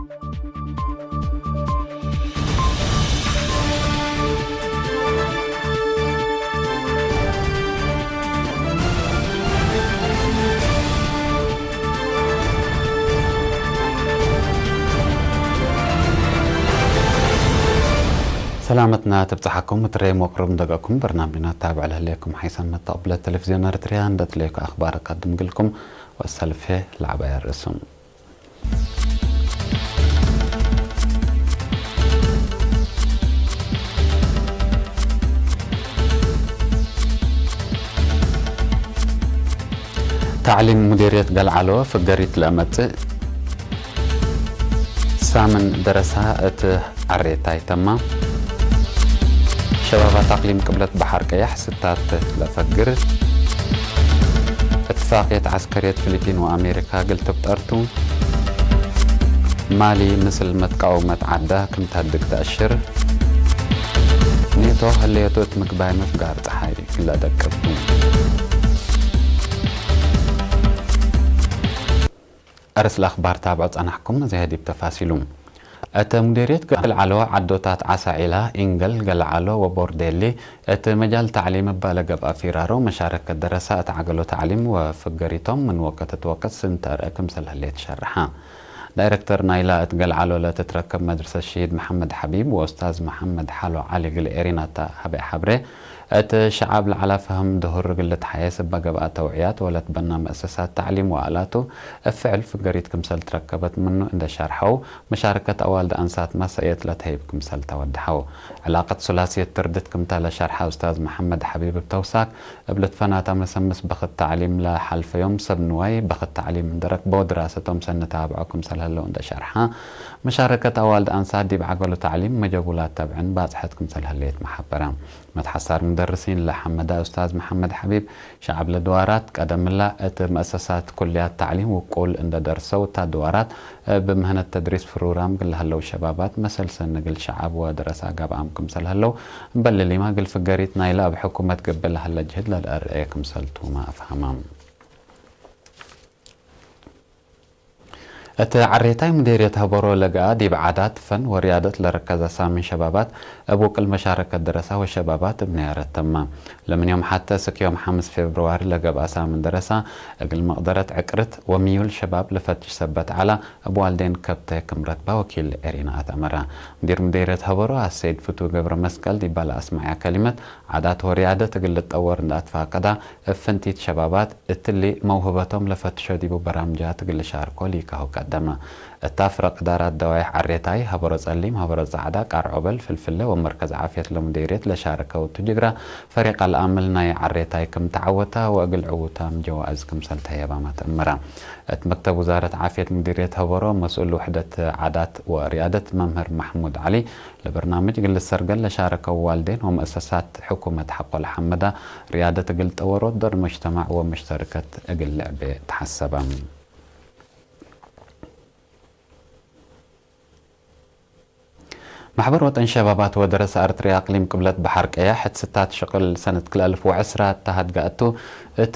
سلامتنا تبتحكم تري مقرب دقاكم برنامجنا تابع لكم حيثما تقبل التلفزيون الارتريا ندت ليك اخبار قدم لكم والسلفه العباية الرسم. تعليم مديرية قلعلو في قرية الأمت سامن درسها عريتاي تمام شباب تقليم قبلة بحر كيح ستات لفقر اتفاقية عسكرية فلبين وأمريكا قلت بطرتو مالي مثل متقاومة عدا كنت هدك تأشر نيتو هاللي يتوت مكباي مفقار تحايري كلا دكبتو أرس الأخبار تابعت أنا حكم زي هدي بتفاصيلهم أت مديرية قلعلو عدوتات عسائلة إنجل قلعلو وبورديلي أت مجال تعليم بالغ بأفيرارو مشاركة دراسات عقلو تعليم وفقريتهم من وقت توقت سنتر كمسل هاللي تشرحها دايركتور نايلا قلعلو لا تتركب مدرسة الشهيد محمد حبيب وأستاذ محمد حالو علي قل إيريناتا هبي حبري أت شعب العلا فهم دهور قلة حياة سبقة بقى توعيات ولا تبنى مؤسسات تعليم وآلاته الفعل في قرية كمسل تركبت منه عند شرحه مشاركة أوالد أنسات مسائية لتهيب كمسل تودحه علاقة ثلاثية تردت كمتال شرحه أستاذ محمد حبيب بتوساك قبلت فناتا مسمس بخ التعليم لحلف يوم سبنواي بخ التعليم من درك بو دراستهم سنة تابعه كمسل هلو عند شرحه مشاركة أوالد أنسات دي بعقلوا تعليم مجابولات تبعن بازحت كمسل هليت محبرة متحصر مدرسين لحمدا أستاذ محمد حبيب شعب لدوارات قدم الله مؤسسات كليات تعليم وقول عند درسوا تدوارات بمهنة التدريس فرورام قل هلو شبابات مثل سنقل شعب ودراسة قابعامكم سل هلو بل اللي ما قل فقريت نايلا بحكومة قبل هلا جهد للأرئيكم سلتو ما أفهمام عريتاي مديرية هبرو لقاء دي بعادات فن وريادة لركز سامي شبابات أبوك المشاركة الدراسة والشبابات بنيارة تمام لمن يوم حتى سك يوم 5 فبراير لقاء بأسام الدراسة أقل مقدرة عقرت وميول شباب لفتش سبت على أبو والدين كبتة كمرتبة وكيل إرينا أتمرة مديرية هبرو السيد فتو قبر مسكال دي بالا أسمع كلمة عادات وريادة تقل تطور ندات فاقدا فنتيت شبابات التلي موهبتهم لفتشو دي برامجات تقل شاركو ليكاهو قدمه التفرق دارات دوايح عريتاي هبرز أليم هبرز عدا قارعبل فلفله ومركز عافية لمديرية لشاركة وتجرى فريق الأمل ناي عريتاي كم تعوتا وأقل عوتا مجوائز كم سلتها يبا تأمرا مكتب وزارة عافية مديرية هبرو مسؤول وحدة عادات وريادة ممهر محمود علي لبرنامج قل السرقل لشاركة والدين ومؤسسات حكومة حق الحمدة ريادة قل تورود دور مجتمع ومشتركة قل لعبة تحسبا محبر وطن شبابات ودرس أرتريا أقليم قبلة بحر كياحت ستات شغل سنة 2010 تهد قاتو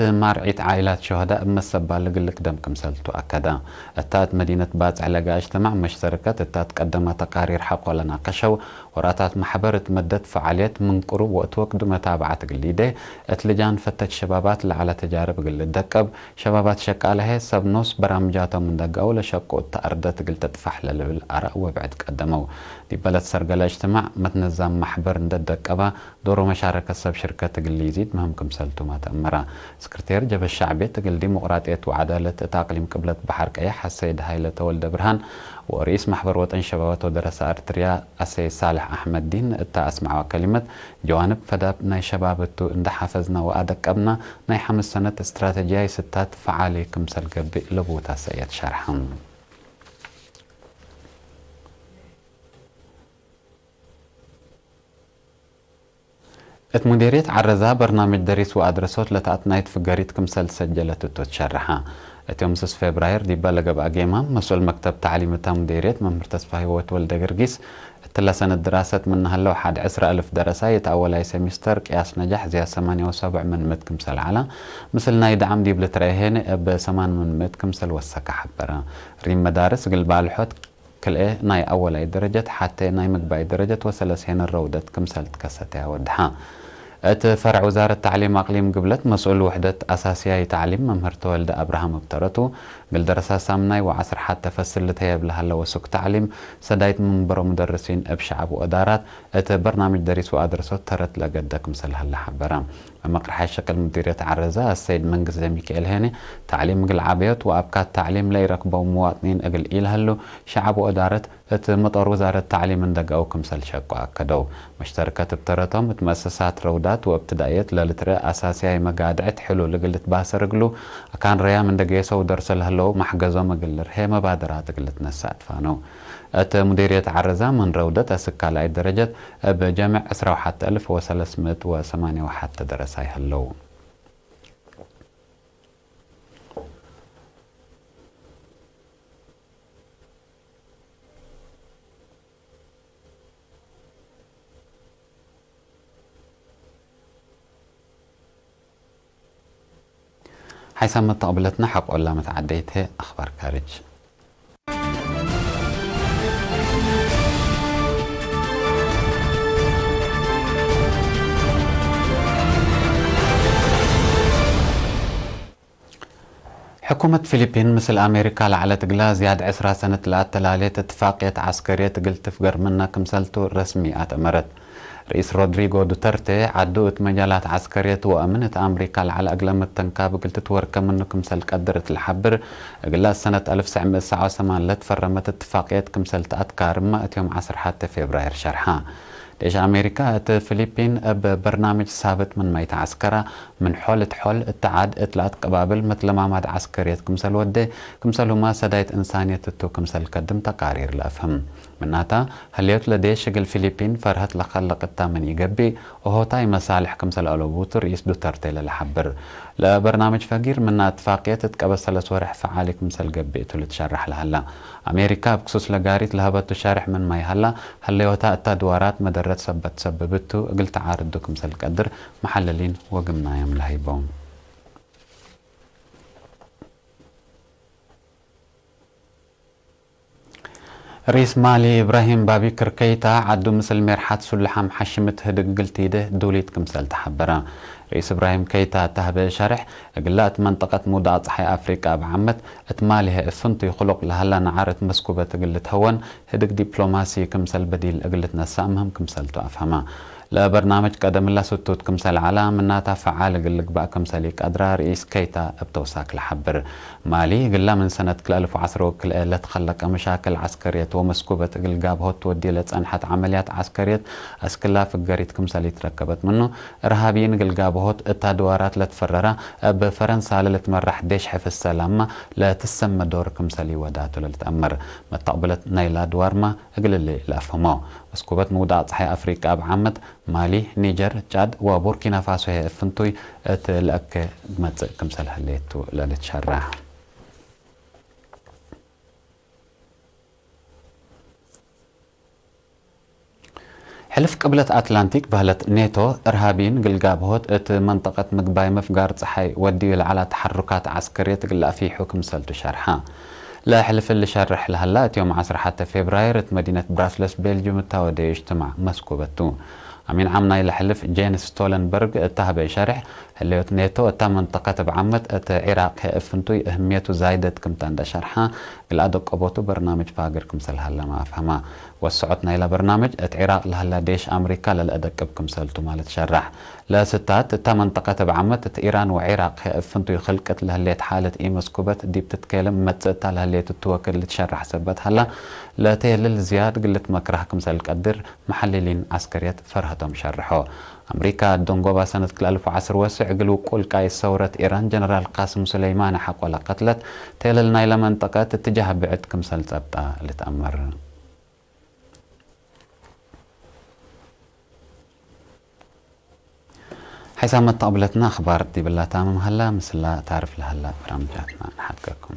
مارعيت عائلات شهداء مسبا لقلك دم كمسلتو أكدا التات مدينة بات علاقة اجتماع مشتركات التات قدمت تقارير حق ولا ناقشوا وراتات محبرة مدت فعاليات من قرب وتوقد متابعة قليدة اتلجان فتت شبابات على تجارب قل الدكب شبابات شكالها سبنوس برامجاتهم من دقاو لشقو التأردت قل تدفح للآراء وبعد قدموا دي بلد سرقل اجتماع متنظم محبر ندد دكبا دورو مشاركة سب شركة قل يزيد مهم كمسلتو ما تأمرا سكرتير جبهة الشعبية تقل ديمقراطية وعدالة تقليم قبلة بحر كياح السيد هايلة ولد برهان ورئيس محبر وطن شبابات ودراسة أرتريا السيد صالح أحمد دين اتا أسمع كلمة جوانب فداب ناي شبابتو اند حافظنا وأدكبنا ناي 5 سنة استراتيجية ستات فعالي كمسل قبي لبوتا سيد شرحهم مديرية عرزة برنامج دريس وأدرسوت لتأتنايت في قريت كمسل سجلت تتشرحها يوم 6 فبراير دي بلغ بأقيمة مسؤول مكتب تعليم مديرية ممر تصفاي وولد قرقيس تلا سنة دراسة من هلا 11,000 دراسة يتأول أي سمستر قياس نجاح زي 8.7 من مد كمسل على مثل نايد عم دي بلتريهين ب 8 من مد كمسل وسكة حبرة ريم مدارس قلب الحوت كل ناي أول أي درجة حتى ناي مقباي درجة وسلسين الرودة كمسل تكستها ودحا فرع وزارة التعليم أقليم قبلت مسؤول وحدة أساسية تعليم ممهر تولد أبراهام ابترتو قل درسا سامناي وعصر حتى فسلتها بلها وسوق تعليم سدايت من برو مدرسين بشعب وإدارات برنامج دريس وأدرسو ترت لقدك مسل هلا حبرام مقرحة شكل مديرية عرزة السيد منقز ميكائيل هاني تعليم قل عبيات وأبكات تعليم لا يركبوا مواطنين أقل إلهلو شعب وإدارة مطار وزارة التعليم اندقوا كمسل شكو أكدو مشتركات بترتهم مؤسسات رودات وابتدائيات للترى أساسية مقادعة حلو لقلت باسر قلو كان ريا من دقيسة ودرس لهلو محجزة مقلر هي مبادرات قلت نسات فانو مديرية عرزة من رودة أسكال أي درجة بجامع أسرع حتى 1308 وحتى درساي هلو حيثما تقبلتنا حق ولا متعديتها أخبار كارج حكومة فلبين مثل أمريكا لعلى تقلا زياد 10 سنة لاتلالية اتفاقية عسكرية قلت تفقر منا كمسلتو رسمي أتمرت رئيس رودريغو دوترتي عدوت مجالات عسكرية وأمنت أمريكا على أقلام التنكاب قلت تورك منه كمسل قدرت الحبر قلا سنة 1979 لتفرمت اتفاقية كمسل تأتكار ما يوم 10 حتى فبراير شرحها ليش أمريكا الفلبين ببرنامج ثابت من ميت عسكرة من حول التعاد إطلاعات قبابل مثل ما ماد عسكرية كمسل ودي كمسل هما سدايت إنسانية تتو كمسل قدم تقارير لأفهم مناتا هل لدي شغل الفلبين فرهت لخلق التامن يقبي وهو تاي مصالح كمسل ألوبوتو رئيس دوترتي للحبر لبرنامج فقير من اتفاقية تتقبس لسورح فعالي كمسل قبي تشرح لهلا أمريكا بخصوص لقاريت لهبت تشارح من ماي هلا هليوتا التدوارات مدرت سببتو قلت عارضو كمسل قدر محللين وقمنا يوم لهيبون رئيس مالي إبراهيم بابكر كيتا عدو مثل مرحات سلحام حشمت هدق قلتيده دوليت كمسل تحبرا رئيس إبراهيم كيتا تهب شرح قلات منطقة مودات حي أفريقيا بعمت اتمالها الثنطي خلق لهلا نعارت مسكوبة قلت هون هدق دبلوماسي كمسل بديل قلت نسامهم كمسل تأفهما لبرنامج قدم الله ستوت كمسل علام الناتا فعال قلق بقى كمسليك أدرى رئيس كيتا بتوساك لحبر مالي قلا من سنة 2010 كل تخلق مشاكل عسكرية ومسكوبة قلقاب هوت ودي لتسأنحت عمليات عسكرية أسكلا في الجريد كمسلي تركبت منه إرهابيين قلقاب هوت التدوارات لتفررة بفرنسا لتمرح ديش حف السلامة لا تسمى دور كمسلي وداتو لتأمر متقبلت نيلا دوارما قل اللي لأفهمه مسكوبة مودات حي أفريقيا بعمد مالي نيجر تشاد وبوركينا فاسو هي فنتوي تلقى مت كمسل هليتو للتشرح حلف قبلة أتلانتيك بهلت نيتو إرهابيين قلقاب هوت منطقة مقباي مفقار صحي ودي على تحركات عسكرية تقلق في حكم سلتو شرحها لا حلف اللي شرح لهلا يوم 10 حتى فبراير مدينة براسلس بلجيوم التاودي اجتماع مسكوبتو أمين عامنا إلى حلف جينس ستولنبرغ اتهب شرح اللي نيتو تا منطقة بعمت العراق افنتوي أهميته زايدة كم تند شرحها الأدق قبوتو برنامج فاقر كمسل هلا ما أفهمها وسعتنا إلى برنامج العراق لهلا ديش أمريكا للأدق بكمسلتو مالت شرح لا ستات تا منطقة بعمت إيران وعراق افنتوي خلقت لهليت حالة مسكوبت دي بتتكلم متتا لهليت التوكل اللي تشرح سبت هلا لا تيلل زياد قلت مكره كمسل قدر محللين عسكريات فرهتهم شرحوا أمريكا دونغوبا سنة 2010 وسع قلو كل كايس ثورة إيران جنرال قاسم سليمان حق ولا قتلت تيللنا إلى منطقة اتجاه بعد كمسل سبتا اللي تأمر حيثما تقبلتنا أخبار دي بالله تامم هلا مثل لا تعرف لهلا برامجاتنا نحققكم